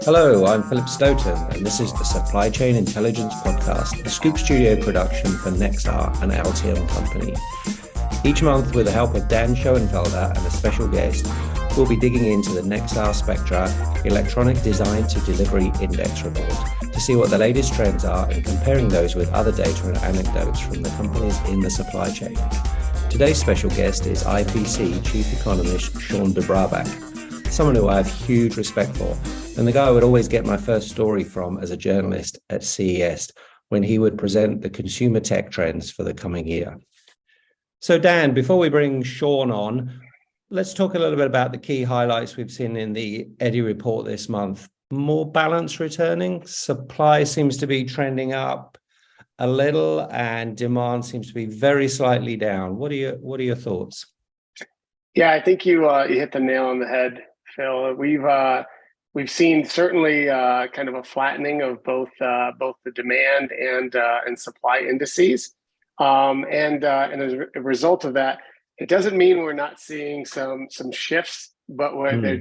Hello, I'm Philip Stoten, and this is the Supply Chain Intelligence Podcast, a Scoop Studio production for Nexar and LTM Company. Each month, with the help of Dan Schoenfelder and a special guest, we'll be digging into the Nexar Spectra Electronic Design to Delivery Index report to see what the latest trends are and comparing those with other data and anecdotes from the companies in the supply chain. Today's special guest is IPC Chief Economist Shawn DuBravac, someone who I have huge respect for, and the guy I would always get my first story from as a journalist at CES when he would present the consumer tech trends for the coming year. So Dan, before we bring Shawn on, let's talk a little bit about the key highlights we've seen in the EDDI report this month. More balance returning, supply seems to be trending up a little, and demand seems to be very slightly down. What are your thoughts? Yeah, I think you hit the nail on the head, Phil. We've seen certainly kind of a flattening of both the demand and supply indices, and as a result of that, it doesn't mean we're not seeing some shifts, but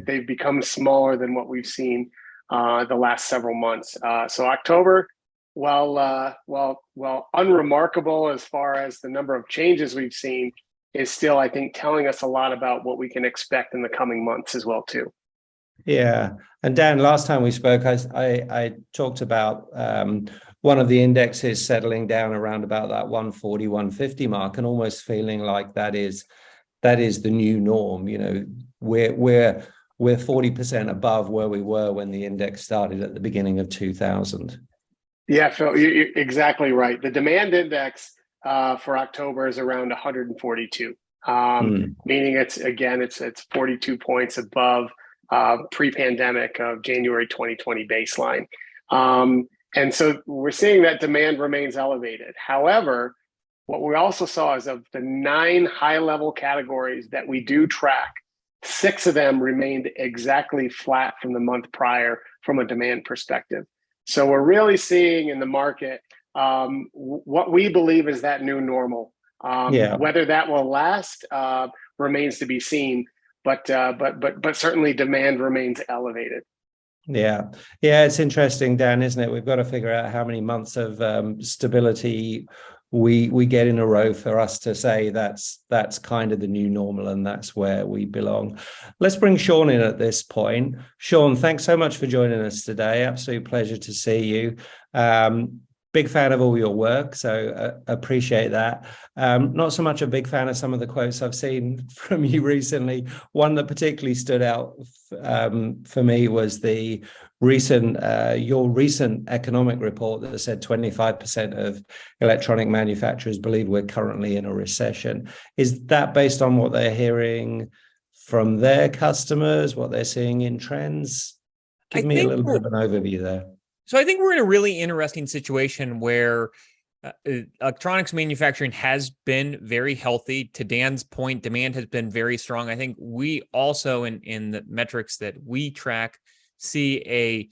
they've become smaller than what we've seen the last several months. So October, while unremarkable as far as the number of changes we've seen, is still, I think, telling us a lot about what we can expect in the coming months as well too. Yeah, and Dan, last time we spoke, I talked about one of the indexes settling down around about that 140, 150 mark, and almost feeling like that is the new norm. You know, we're 40% above where we were when the index started at the beginning of 2000. Yeah, Phil, you're exactly right. The demand index for October is around 142, meaning it's 42 points above pre-pandemic of January 2020 baseline. And so we're seeing that demand remains elevated. However, what we also saw is of the 9 high-level categories that we do track, 6 of them remained exactly flat from the month prior from a demand perspective. So we're really seeing in the market what we believe is that new normal. Whether that will last remains to be seen. But certainly demand remains elevated. Yeah, it's interesting, Dan, isn't it? We've got to figure out how many months of stability we get in a row for us to say that's kind of the new normal and that's where we belong. Let's bring Shawn in at this point. Shawn, thanks so much for joining us today. Absolute pleasure to see you. Big fan of all your work, so appreciate that. Not so much a big fan of some of the quotes I've seen from you recently. One that particularly stood out for me was the your recent economic report that said 25% of electronic manufacturers believe we're currently in a recession. Is that based on what they're hearing from their customers, what they're seeing in trends? Give me a little bit of an overview there. So I think we're in a really interesting situation where electronics manufacturing has been very healthy. To Dan's point, demand has been very strong. I think we also, in the metrics that we track, see a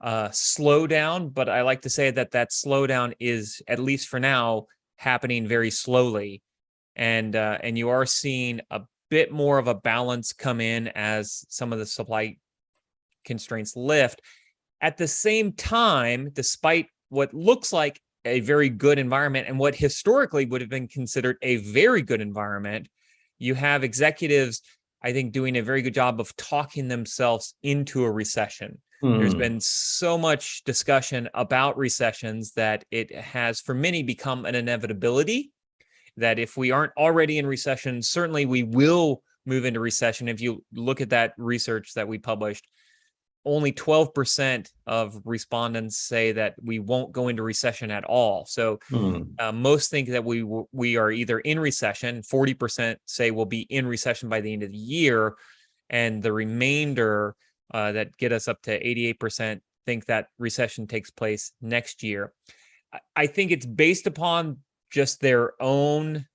slowdown, but I like to say that slowdown is, at least for now, happening very slowly. And you are seeing a bit more of a balance come in as some of the supply constraints lift. At the same time, despite what looks like a very good environment and what historically would have been considered a very good environment, you have executives, I think, doing a very good job of talking themselves into a recession. There's been so much discussion about recessions that it has, for many, become an inevitability, that if we aren't already in recession, certainly we will move into recession. If you look at that research that we published, only 12% of respondents say that we won't go into recession at all. So most think that we are either in recession. 40% say we'll be in recession by the end of the year, and the remainder that get us up to 88% think that recession takes place next year. I think it's based upon just their own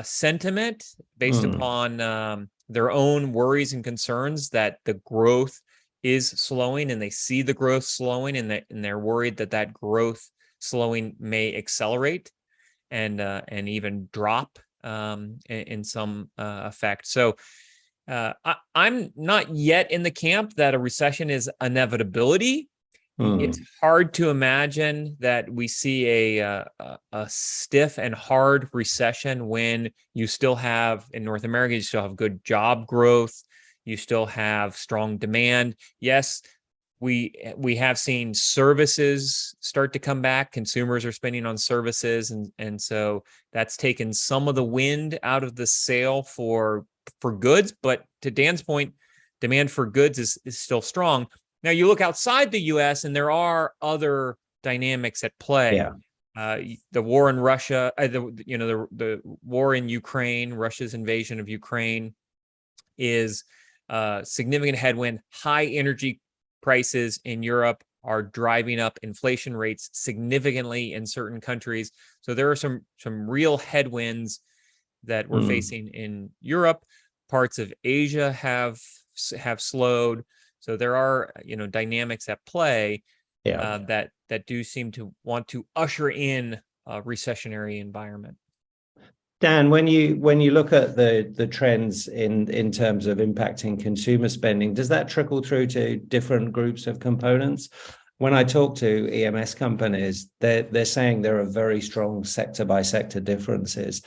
sentiment, based upon their own worries and concerns that the growth is slowing, and they see the growth slowing, and they're worried that growth slowing may accelerate and even drop in some effect. So I'm not yet in the camp that a recession is inevitability, It's hard to imagine that we see a stiff and hard recession when you still have, in North America, you still have good job growth, you still have strong demand. Yes, we have seen services start to come back. Consumers are spending on services, and so that's taken some of the wind out of the sail for goods. But to Dan's point, demand for goods is still strong. Now you look outside the U.S. and there are other dynamics at play. Yeah. The war in Russia, the war in Ukraine, Russia's invasion of Ukraine is a significant headwind. High energy prices in Europe are driving up inflation rates significantly in certain countries. So there are some real headwinds that we're facing in Europe. Parts of Asia have slowed. So there are, dynamics at play that do seem to want to usher in a recessionary environment. Dan, when you look at the trends in terms of impacting consumer spending, does that trickle through to different groups of components? When I talk to EMS companies, they're saying there are very strong sector by sector differences.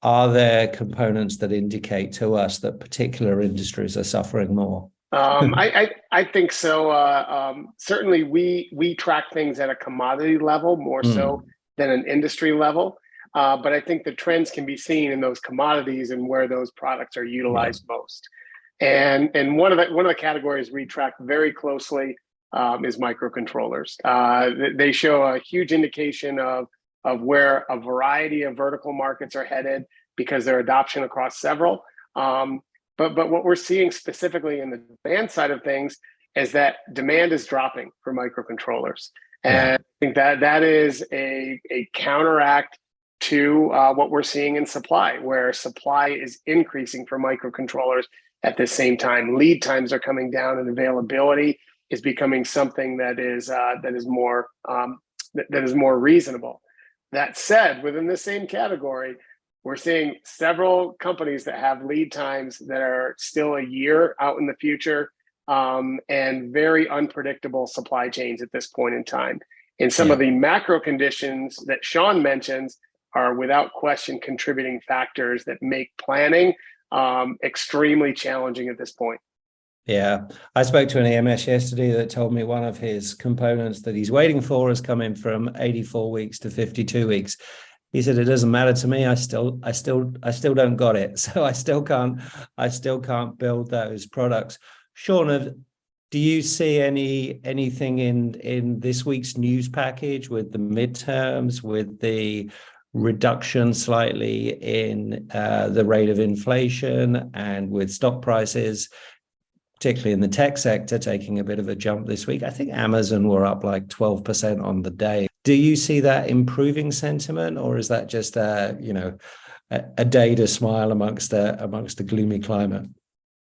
Are there components that indicate to us that particular industries are suffering more? I think so. Certainly, we track things at a commodity level more so than an industry level. But I think the trends can be seen in those commodities and where those products are utilized most. And one of the categories we track very closely is microcontrollers. They show a huge indication of where a variety of vertical markets are headed because their adoption across several. But what we're seeing specifically in the demand side of things is that demand is dropping for microcontrollers. And I think that is a counteract to what we're seeing in supply, where supply is increasing for microcontrollers at the same time. Lead times are coming down and availability is becoming something that is more reasonable. That said, within the same category, we're seeing several companies that have lead times that are still a year out in the future, and very unpredictable supply chains at this point in time. And some of the macro conditions that Shawn mentions are without question contributing factors that make planning extremely challenging at this point. Yeah, I spoke to an EMS yesterday that told me one of his components that he's waiting for has come in from 84 weeks to 52 weeks. He said, it doesn't matter to me. I still don't got it. So I still can't build those products. Shawn, do you see anything in this week's news package with the midterms, with the reduction slightly in the rate of inflation, and with stock prices, particularly in the tech sector, taking a bit of a jump this week? I think Amazon were up like 12% on the day. Do you see that improving sentiment, or is that just a day to smile amongst a gloomy climate?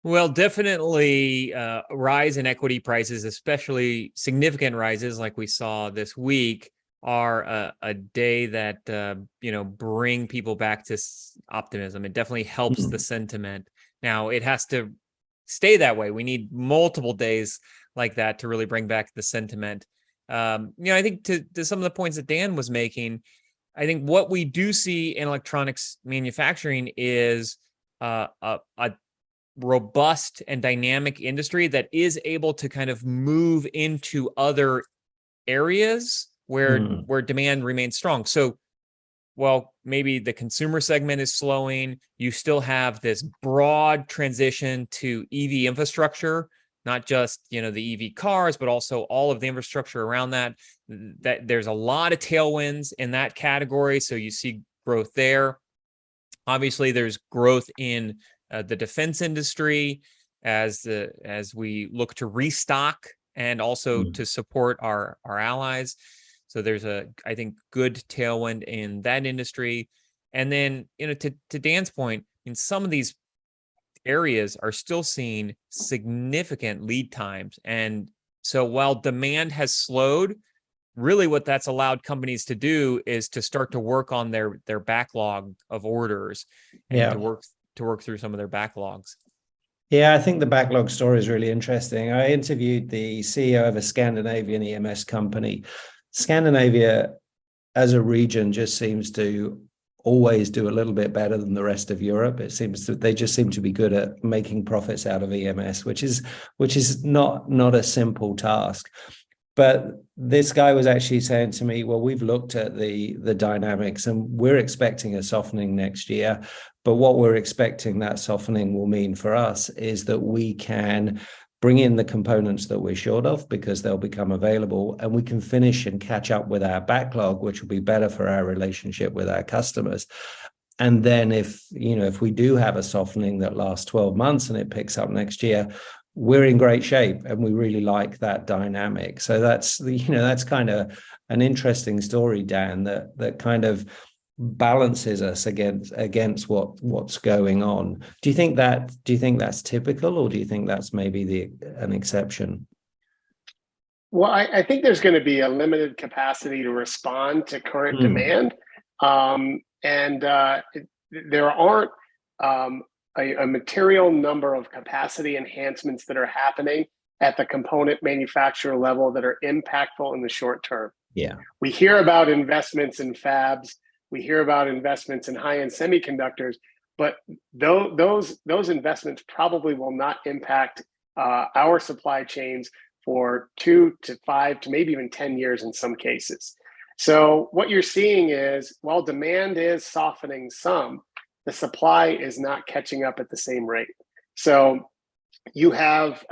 Well, definitely rise in equity prices, especially significant rises like we saw this week, are a day that bring people back to optimism. It definitely helps the sentiment. Now, it has to stay that way. We need multiple days like that to really bring back the sentiment. I think to some of the points that Dan was making, I think what we do see in electronics manufacturing is a robust and dynamic industry that is able to kind of move into other areas where demand remains strong. So while maybe the consumer segment is slowing, you still have this broad transition to EV infrastructure, not just the EV cars, but also all of the infrastructure around that. That there's a lot of tailwinds in that category, so you see growth there. Obviously, there's growth in the defense industry as we look to restock and also to support our allies. So there's I think, good tailwind in that industry. And then, to Dan's point, in some of these areas are still seeing significant lead times. And so while demand has slowed, really what that's allowed companies to do is to start to work on their backlog of orders and to work through some of their backlogs. Yeah, I think the backlog story is really interesting. I interviewed the CEO of a Scandinavian EMS company. Scandinavia as a region just seems to always do a little bit better than the rest of Europe. It seems that they just seem to be good at making profits out of EMS, which is not a simple task. But this guy was actually saying to me, well, we've looked at the dynamics and we're expecting a softening next year. But what we're expecting that softening will mean for us is that we can bring in the components that we're short of because they'll become available, and we can finish and catch up with our backlog, which will be better for our relationship with our customers. And then if we do have a softening that lasts 12 months and it picks up next year, we're in great shape, and we really like that dynamic. So that's kind of an interesting story, Dan, that kind of balances us against what's going on. Do you think that's typical, or do you think that's maybe an exception? Well, I think there's going to be a limited capacity to respond to current demand. There aren't a material number of capacity enhancements that are happening at the component manufacturer level that are impactful in the short term. Yeah. We hear about investments in fabs, we hear about investments in high-end semiconductors, but those investments probably will not impact our supply chains for 2 to 5 to maybe even 10 years in some cases. So what you're seeing is, while demand is softening some, the supply is not catching up at the same rate. So you have,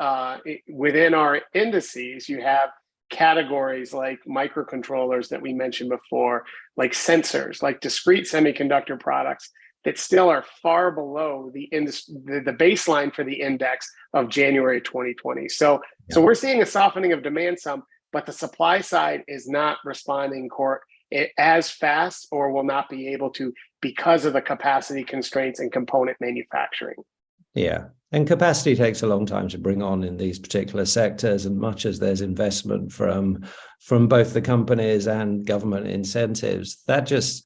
within our indices, you have categories like microcontrollers that we mentioned before, like sensors, like discrete semiconductor products that still are far below the baseline for the index of January 2020. So we're seeing a softening of demand some, but the supply side is not responding as fast, or will not be able to, because of the capacity constraints in component manufacturing. Yeah. And capacity takes a long time to bring on in these particular sectors. And much as there's investment from both the companies and government incentives, that just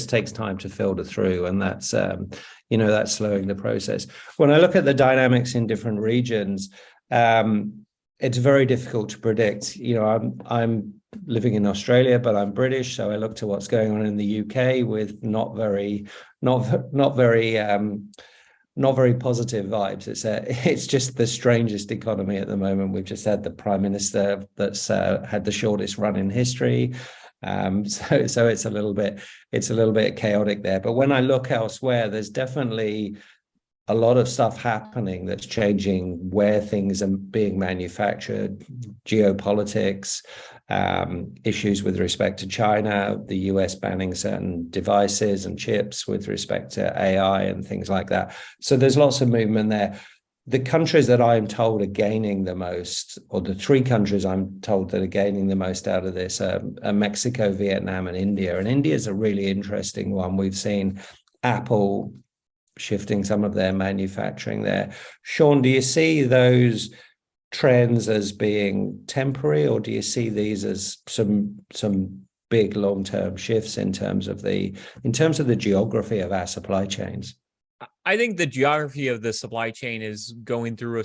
takes time to filter through. And that's slowing the process. When I look at the dynamics in different regions, it's very difficult to predict. I'm living in Australia, but I'm British, so I look to what's going on in the UK with not very positive vibes. It's just the strangest economy at the moment. We've just had the prime minister that's had the shortest run in history. So it's a little bit chaotic there. But when I look elsewhere, there's definitely a lot of stuff happening that's changing where things are being manufactured, geopolitics, issues with respect to China, the US banning certain devices and chips with respect to AI and things like that. So there's lots of movement there. The countries that I'm told are gaining the most, or the 3 countries I'm told that are gaining the most out of this are Mexico, Vietnam, and India. And India is a really interesting one. We've seen Apple shifting some of their manufacturing there. Shawn, do you see those trends as being temporary, or do you see these as some big long-term shifts in terms of the geography of our supply chains? I think the geography of the supply chain is going through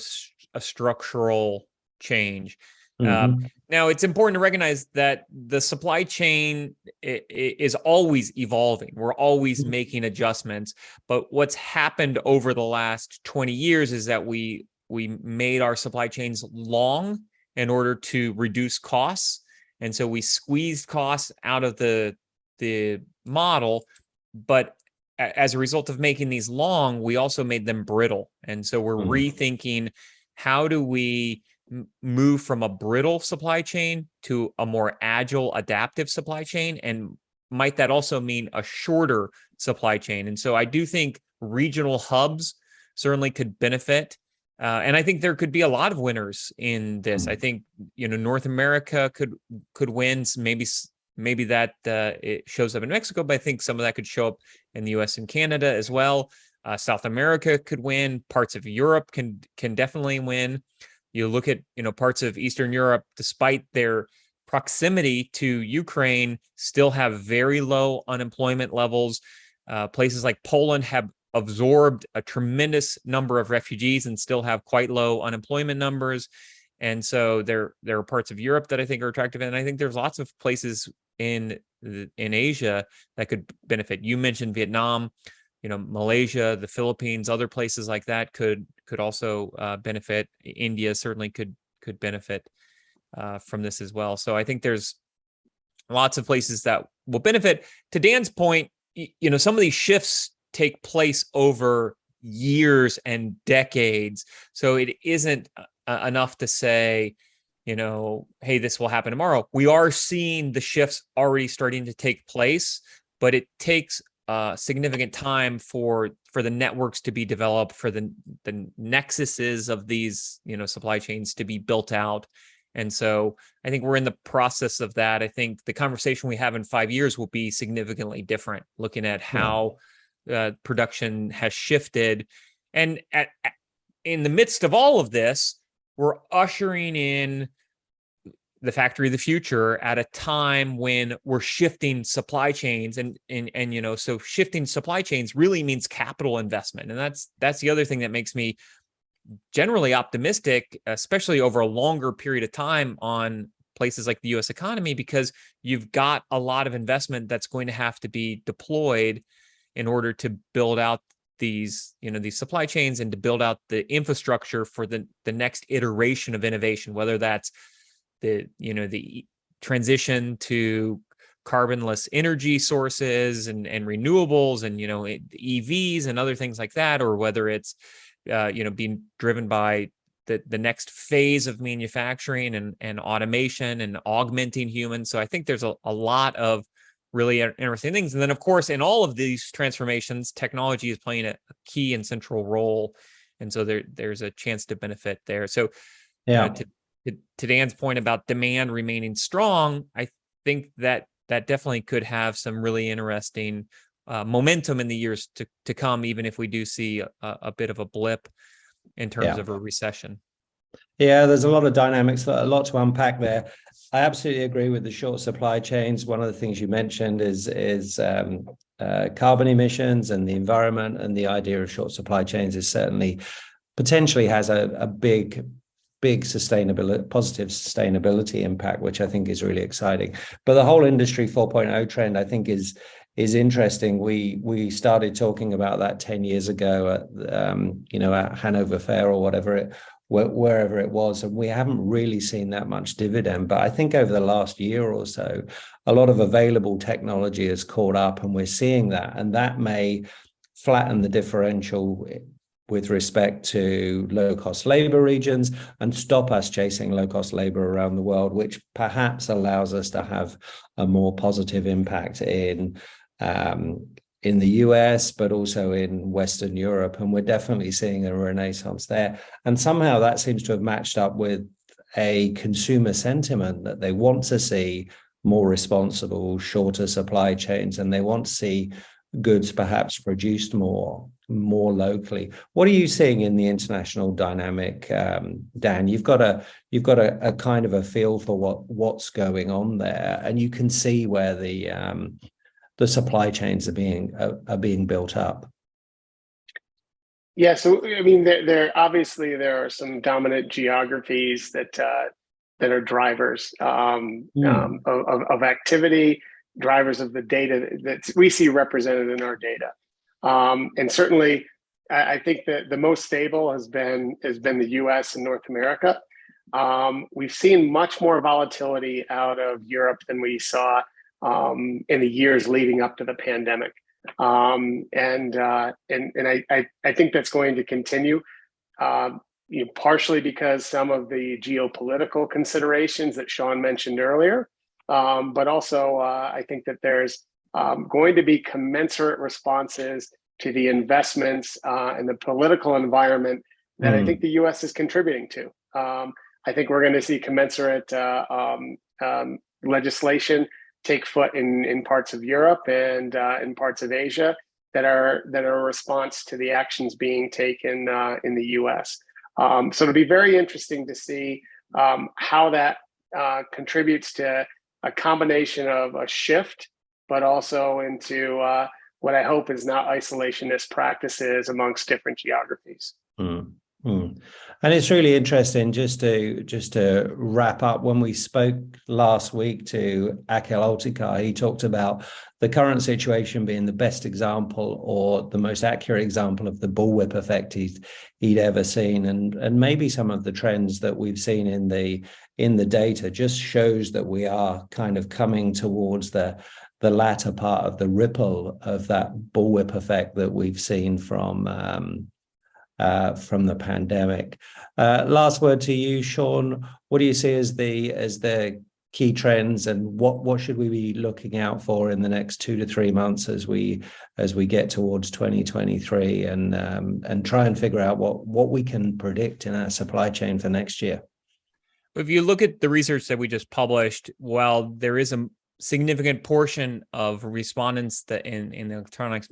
a structural change. Now, it's important to recognize that the supply chain is always evolving. We're always making adjustments. But what's happened over the last 20 years is that we made our supply chains long in order to reduce costs. And so we squeezed costs out of the model. But as a result of making these long, we also made them brittle. And so we're rethinking, how do we move from a brittle supply chain to a more agile, adaptive supply chain? And might that also mean a shorter supply chain? And so I do think regional hubs certainly could benefit. And I think there could be a lot of winners in this. I think, North America could win. Maybe that it shows up in Mexico, but I think some of that could show up in the US and Canada as well. South America could win. Parts of Europe can definitely win. You look at, parts of Eastern Europe, despite their proximity to Ukraine, still have very low unemployment levels. Places like Poland have absorbed a tremendous number of refugees and still have quite low unemployment numbers. And so there are parts of Europe that I think are attractive, and I think there's lots of places in Asia that could benefit. You mentioned Vietnam, Malaysia, the Philippines, other places like that could also benefit. India certainly could benefit from this as well. So I think there's lots of places that will benefit. To Dan's point, some of these shifts take place over years and decades. So it isn't enough to say, hey, this will happen tomorrow. We are seeing the shifts already starting to take place, but it takes significant time for the networks to be developed, for the nexuses of these, supply chains to be built out. And so I think we're in the process of that. I think the conversation we have in 5 years will be significantly different, looking at how production has shifted. And in the midst of all of this, we're ushering in the factory of the future at a time when we're shifting supply chains, and so shifting supply chains really means capital investment. And that's the other thing that makes me generally optimistic, especially over a longer period of time on places like the US economy, because you've got a lot of investment that's going to have to be deployed in order to build out these supply chains and to build out the infrastructure for the next iteration of innovation, whether that's the transition to carbonless energy sources and renewables and EVs and other things like that, or whether it's being driven by the next phase of manufacturing and automation and augmenting humans. So I think there's a lot of really interesting things. And then, of course, in all of these transformations, technology is playing a key and central role. And so there's a chance to benefit there. So to Dan's point about demand remaining strong, I think that definitely could have some really interesting momentum in the years to come, even if we do see a bit of a blip in terms of a recession. Yeah, there's a lot of dynamics, a lot to unpack there. I absolutely agree with the short supply chains. One of the things you mentioned is carbon emissions and the environment, and the idea of short supply chains is certainly potentially has a big positive sustainability impact, which I think is really exciting. But the whole industry 4.0 trend, I think, is interesting. We started talking about that 10 years ago at Hanover Fair or wherever it was, and we haven't really seen that much dividend. But I think over the last year or so, a lot of available technology has caught up, and we're seeing that, and that may flatten the differential with respect to low-cost labor regions and stop us chasing low-cost labor around the world, which perhaps allows us to have a more positive impact in the US, but also in Western Europe. And we're definitely seeing a renaissance there. And somehow that seems to have matched up with a consumer sentiment that they want to see more responsible, shorter supply chains, and they want to see goods perhaps produced more locally. What are you seeing in the international dynamic, Dan? You've got a kind of a feel for what's going on there, and you can see where the supply chains are being built up. Yeah, so I mean, there are some dominant geographies that are drivers of activity, drivers of the data that we see represented in our data. And certainly, I think that the most stable has been the U.S. and North America. We've seen much more volatility out of Europe than we saw in the years leading up to the pandemic, and I think that's going to continue. Partially because some of the geopolitical considerations that Shawn mentioned earlier, but also I think that there's going to be commensurate responses to the investments and the political environment that I think the U.S. is contributing to. I think we're going to see commensurate legislation take foot in parts of Europe and in parts of Asia that are a response to the actions being taken in the U.S. So it'll be very interesting to see how that contributes to a combination of a shift, but also into what I hope is not isolationist practices amongst different geographies. Mm. Mm. And it's really interesting, just to wrap up, when we spoke last week to Akhil Altikar, he talked about the current situation being the best example or the most accurate example of the bullwhip effect he'd ever seen. And maybe some of the trends that we've seen in the data just shows that we are kind of coming towards the latter part of the ripple of that bullwhip effect that we've seen from the pandemic. Last word to you, Shawn. What do you see as the key trends, and what should we be looking out for in the next 2 to 3 months as we get towards 2023 and try and figure out what we can predict in our supply chain for next year? If you look at the research that we just published, while there is a significant portion of respondents that in the electronics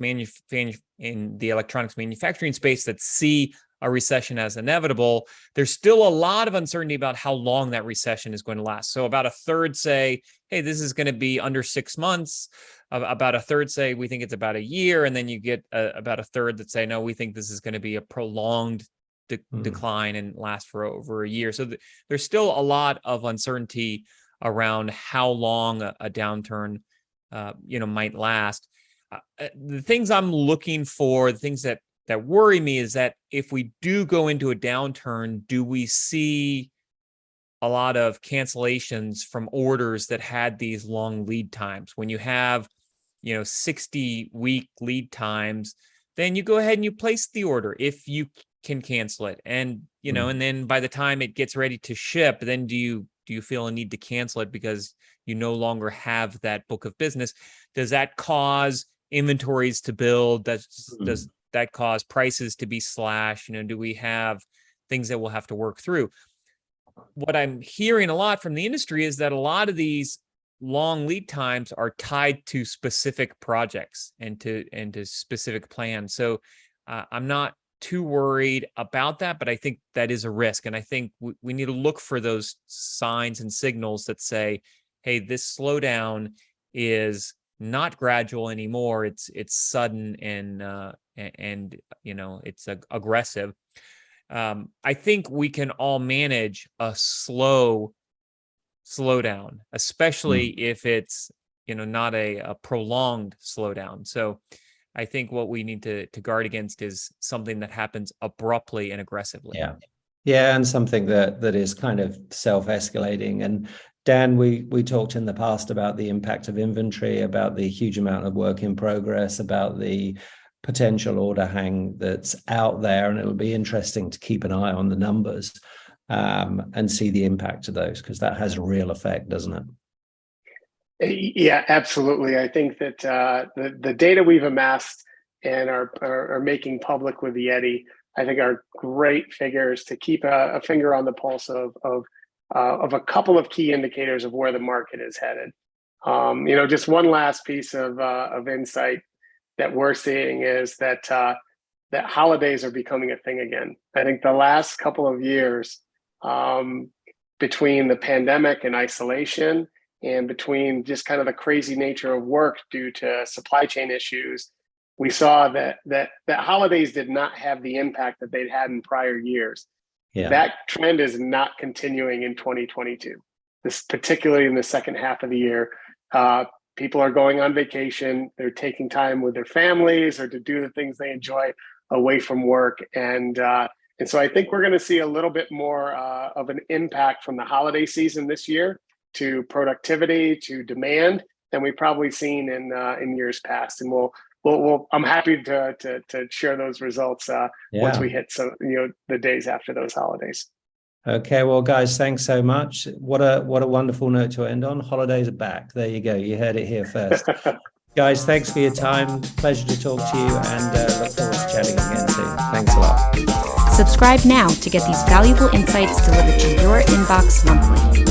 manufacturing space that see a recession as inevitable, there's still a lot of uncertainty about how long that recession is going to last. So about a third say, hey, this is going to be under 6 months. About a third say, we think it's about a year. And then you get about a third that say, no, we think this is going to be a prolonged decline and last for over a year. So there's still a lot of uncertainty around how long a downturn, might last. The things I'm looking for, the things that worry me, is that if we do go into a downturn, do we see a lot of cancellations from orders that had these long lead times? When you have, 60-week lead times, then you go ahead and you place the order if you can cancel it. And, and then by the time it gets ready to ship, then do you feel a need to cancel it because you no longer have that book of business? Does that cause inventories to build? Does that cause prices to be slashed? Do we have things that we'll have to work through? What I'm hearing a lot from the industry is that a lot of these long lead times are tied to specific projects and to specific plans. So I'm not too worried about that, but I think that is a risk. And I think we need to look for those signs and signals that say, hey, this slowdown is not gradual anymore. It's sudden and it's aggressive. I think we can all manage a slowdown, especially if it's, not a prolonged slowdown. So I think what we need to guard against is something that happens abruptly and aggressively. Yeah, and something that is kind of self-escalating. And Dan, we talked in the past about the impact of inventory, about the huge amount of work in progress, about the potential order hang that's out there, and it'll be interesting to keep an eye on the numbers and see the impact of those, because that has a real effect, doesn't it? Yeah, absolutely. I think that the data we've amassed and are making public with the EDDI, I think, are great figures to keep a finger on the pulse of a couple of key indicators of where the market is headed. Just one last piece of insight that we're seeing is that holidays are becoming a thing again. I think the last couple of years, between the pandemic and isolation, and between just kind of the crazy nature of work due to supply chain issues, we saw that holidays did not have the impact that they'd had in prior years. Yeah. That trend is not continuing in 2022. This, particularly in the second half of the year, people are going on vacation. They're taking time with their families or to do the things they enjoy away from work, and so I think we're going to see a little bit more of an impact from the holiday season this year to productivity, to demand, than we've probably seen in years past. And I'm happy to share those results once we hit the days after those holidays. Okay, well, guys, thanks so much. What a wonderful note to end on. Holidays are back. There you go. You heard it here first. Guys, thanks for your time. Pleasure to talk to you, and look forward to chatting again soon. Thanks a lot. Subscribe now to get these valuable insights delivered to your inbox monthly.